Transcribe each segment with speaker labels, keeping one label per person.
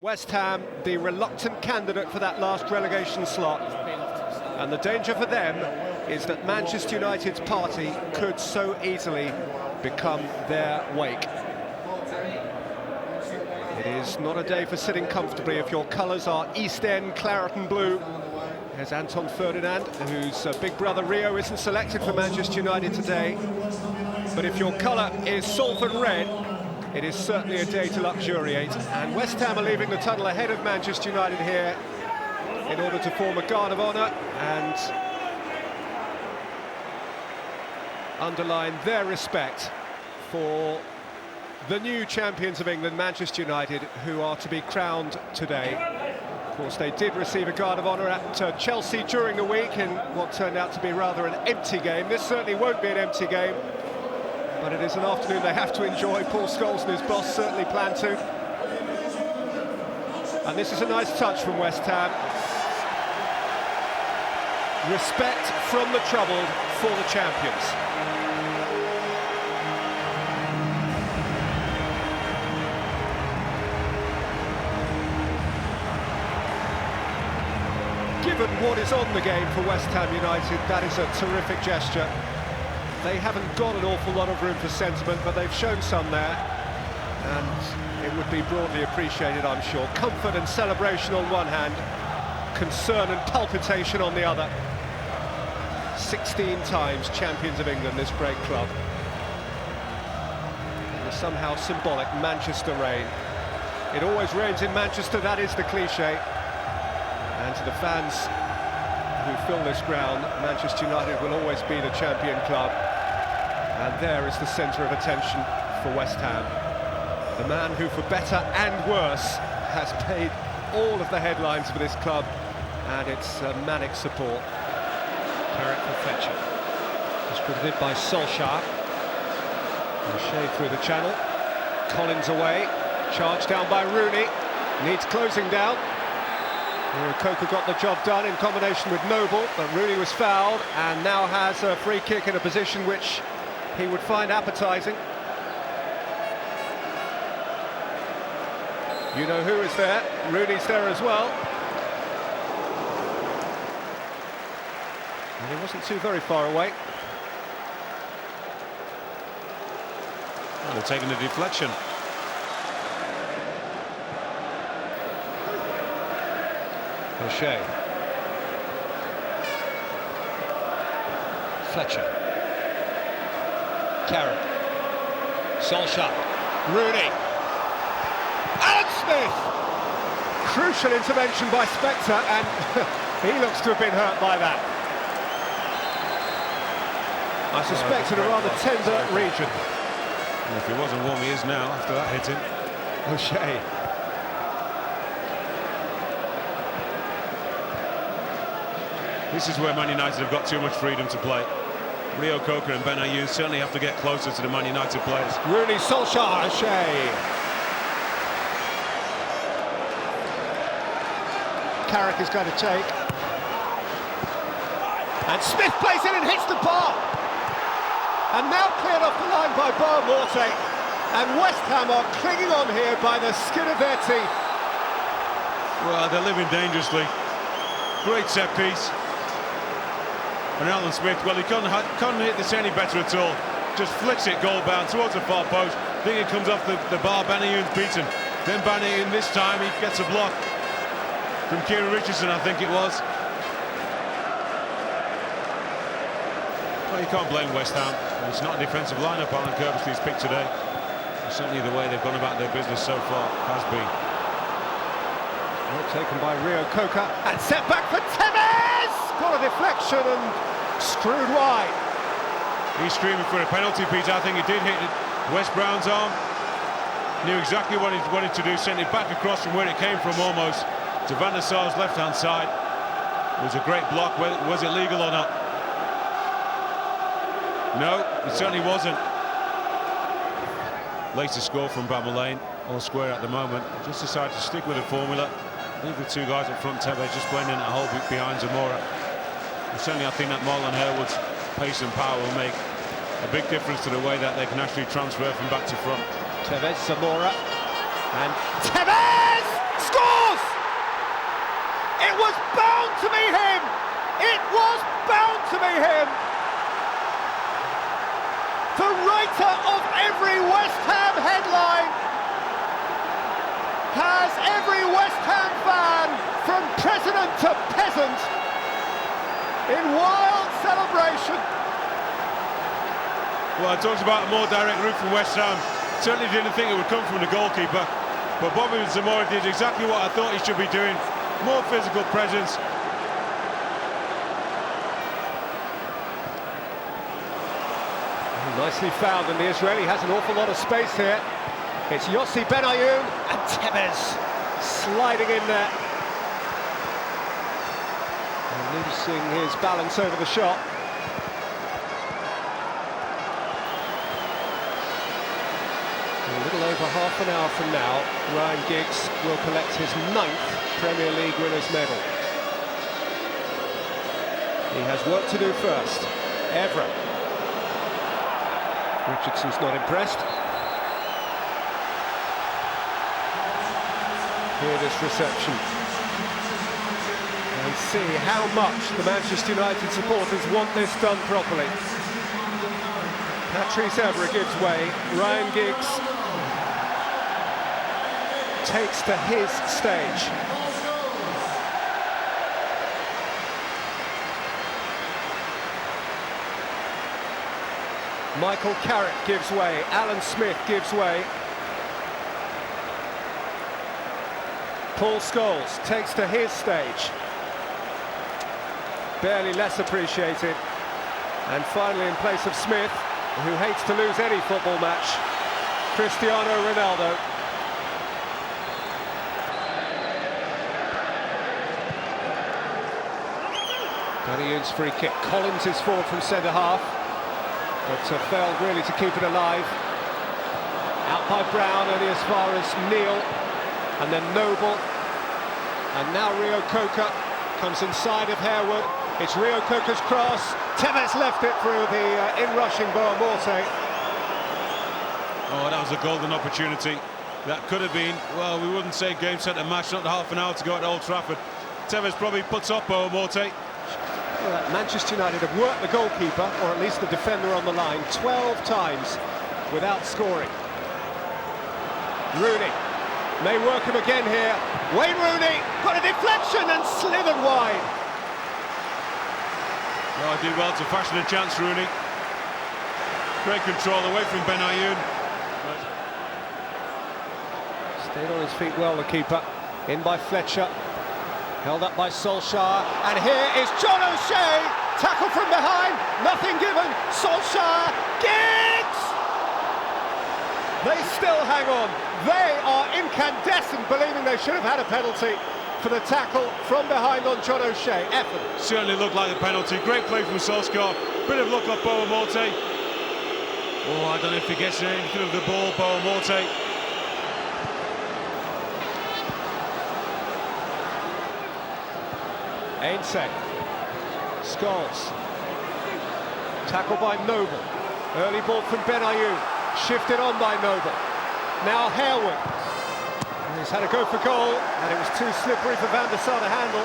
Speaker 1: West Ham, the reluctant candidate for that last relegation slot. And the danger for them is that Manchester United's party could so easily become their wake. It is not a day for sitting comfortably if your colours are East End claret and blue. There's Anton Ferdinand, whose big brother Rio isn't selected for Manchester United today. But if your colour is Salford red, it is certainly a day to luxuriate, and West Ham are leaving the tunnel ahead of Manchester United here in order to form a guard of honour and underline their respect for the new champions of England, Manchester United, who are to be crowned today. Of course, they did receive a guard of honour at Chelsea during the week in what turned out to be rather an empty game. This certainly won't be an empty game, but it is an afternoon they have to enjoy. Paul Scholes and his boss certainly plan to. And this is a nice touch from West Ham. Respect from the troubled for the champions. Given what is on the game for West Ham United, that is a terrific gesture. They haven't got an awful lot of room for sentiment, but they've shown some there, and it would be broadly appreciated, I'm sure. Comfort and celebration on one hand, concern and palpitation on the other. 16 times champions of England, this great club. And the somehow symbolic Manchester rain. It always rains in Manchester, that is the cliche. And to the fans who fill this ground, Manchester United will always be the champion club. And there is the centre of attention for West Ham. The man who, for better and worse, has paid all of the headlines for this club, and it's manic support. Carrot for Fletcher. Distributed by Solskjaer. O'Shea through the channel. Collins away. Charged down by Rooney. Needs closing down. Coker got the job done in combination with Noble, but Rooney was fouled and now has a free kick in a position which he would find appetising. You know who is there? Rooney's there as well. And he wasn't too very far away.
Speaker 2: Well, they're taking the deflection.
Speaker 1: O'Shea. Fletcher. Carrot. Solskjaer. Rooney. Alan Smith! Crucial intervention by Spector, and he looks to have been hurt by that. I suspect in a rather tender region.
Speaker 2: And if he wasn't warm, he is now after that hitting.
Speaker 1: O'Shea.
Speaker 2: This is where Man United have got too much freedom to play. Rio Coker and Ben Ayew certainly have to get closer to the Man United players.
Speaker 1: Rooney, Solskjaer, O'Shea. Carrick is going to take. And Smith plays it and hits the bar. And now cleared off the line by Bar Morte. And West Ham are clinging on here by the skin of their teeth.
Speaker 2: Well, they're living dangerously. Great set piece. And Alan Smith, well, he can't hit this any better at all. Just flicks it goal bound towards the far post. I think it comes off the bar. Ben Ayew's beaten. Then Ben Ayew this time he gets a block from Kieran Richardson, I think it was. Well, you can't blame West Ham. It's not a defensive lineup Alan Kirby's picked today. Certainly the way they've gone about their business so far has been.
Speaker 1: Well taken by Rio Coker, and set back for Tevez! Got a deflection and screwed wide.
Speaker 2: He's screaming for a penalty, Peter. I think he did hit West Brown's arm. Knew exactly what he wanted to do, sent it back across from where it came from almost to Van der Sar's left-hand side. It was a great block. Was it legal or not? No, it certainly wasn't. Latest score from Bramall Lane, all square at the moment. Just decided to stick with the formula. Leave the two guys up front, Tevez just blending a hole behind Zamora. And certainly I think that Marlon Harewood's pace and power will make a big difference to the way that they can actually transfer from back to front.
Speaker 1: Tevez, Zamora, and Tevez! Scores! was bound to be him! The writer of every West Ham headline has every West Ham fan, from president to peasant, in wild celebration.
Speaker 2: Well, I talked about a more direct route from West Ham. Certainly didn't think it would come from the goalkeeper, but Bobby Zamora did exactly what I thought he should be doing. More physical presence.
Speaker 1: Nicely found, and the Israeli has an awful lot of space here. It's Yossi Benayoun and Tevez sliding in there. And losing his balance over the shot. A little over half an hour from now, Ryan Giggs will collect his 9th Premier League winners' medal. He has work to do first. Evra. Richardson's not impressed. Hear this reception and see how much the Manchester United supporters want this done properly. Patrice Evra gives way. Ryan Giggs takes to his stage. Michael Carrick gives way, Alan Smith gives way. Paul Scholes takes to his stage. Barely less appreciated. And finally, in place of Smith, who hates to lose any football match, Cristiano Ronaldo. Benayoun's free kick. Collins is forward from centre-half, but failed really to keep it alive. Out by Brown, only as far as Neal, and then Noble, and now Rio Coca comes inside of Harewood. It's Rio Coca's cross. Tevez left it through the in-rushing Boamorte.
Speaker 2: Oh, that was a golden opportunity. That could have been, well, we wouldn't say game, set and match, not half an hour to go at Old Trafford. Tevez probably puts up Boamorte.
Speaker 1: Well, Manchester United have worked the goalkeeper, or at least the defender on the line, 12 times without scoring. Rooney may work him again here. Wayne Rooney got a deflection and slithered wide.
Speaker 2: Well, did well to fashion a chance, Rooney. Great control away from Benayoun.
Speaker 1: Stayed on his feet well, the keeper. In by Fletcher. Held up by Solskjaer, and here is John O'Shea, tackle from behind, nothing given, Solskjaer, Giggs! They still hang on, they are incandescent, believing they should have had a penalty for the tackle from behind on John O'Shea. Effort.
Speaker 2: Certainly looked like a penalty, great play from Solskjaer, bit of luck off Boamorte. Oh, I don't know if he gets anything of the ball, Boamorte.
Speaker 1: Ainsek, Scholes, tackle by Noble, early ball from Benayoun, shifted on by Noble, now Harewood, he's had a go for goal, and it was too slippery for Van der Sar to handle.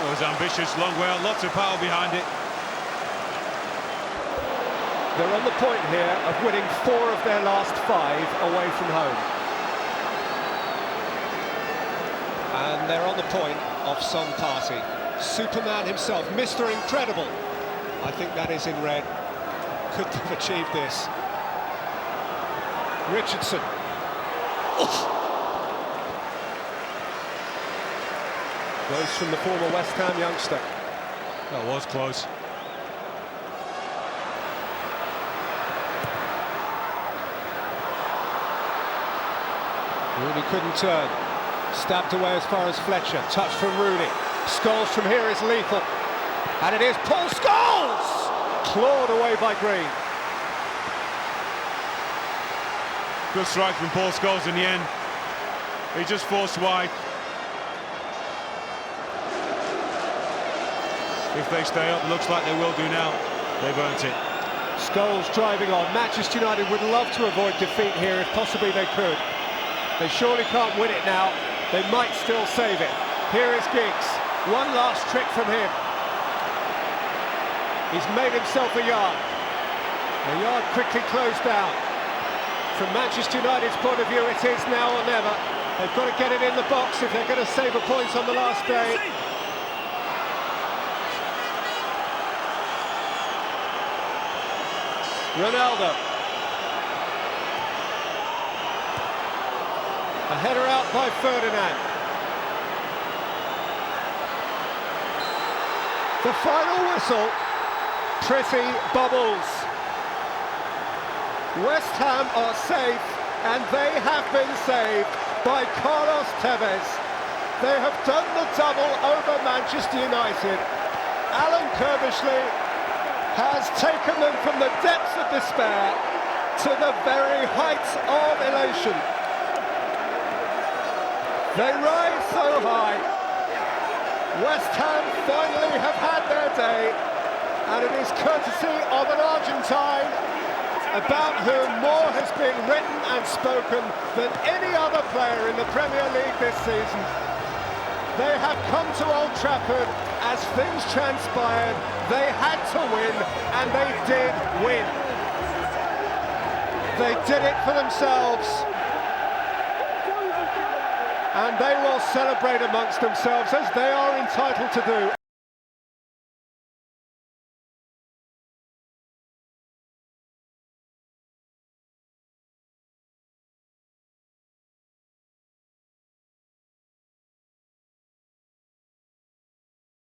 Speaker 2: It was ambitious, long way out, lots of power behind it.
Speaker 1: They're on the point here of winning 4 of their last 5 away from home. And they're on the point of some party. Superman himself, Mr. Incredible, I think that is in red, couldn't have achieved this. Richardson. Goes from the former West Ham youngster.
Speaker 2: That was close.
Speaker 1: Rooney couldn't turn. Stabbed away as far as Fletcher. Touch from Rooney. Scholes from here is lethal. And it is Paul Scholes! Clawed away by Green.
Speaker 2: Good strike from Paul Scholes in the end. He just forced wide. If they stay up, looks like they will do now. They've earned it.
Speaker 1: Scholes driving on. Manchester United would love to avoid defeat here if possibly they could. They surely can't win it now. They might still save it. Here is Giggs. One last trick from him. He's made himself a yard. The yard quickly closed down. From Manchester United's point of view, it is now or never. They've got to get it in the box if they're going to save a point on the last day. Ronaldo. A header out by Ferdinand. The final whistle. Pretty bubbles. West Ham are safe, and they have been saved by Carlos Tevez. They have done the double over Manchester United. Alan Kirbishley has taken them from the depths of despair to the very heights of elation. They rise so high. West Ham finally have had their day, and it is courtesy of an Argentine about whom more has been written and spoken than any other player in the Premier League this season. They have come to Old Trafford as things transpired. They had to win, and they did win. They did it for themselves, and they will celebrate amongst themselves as they are entitled to do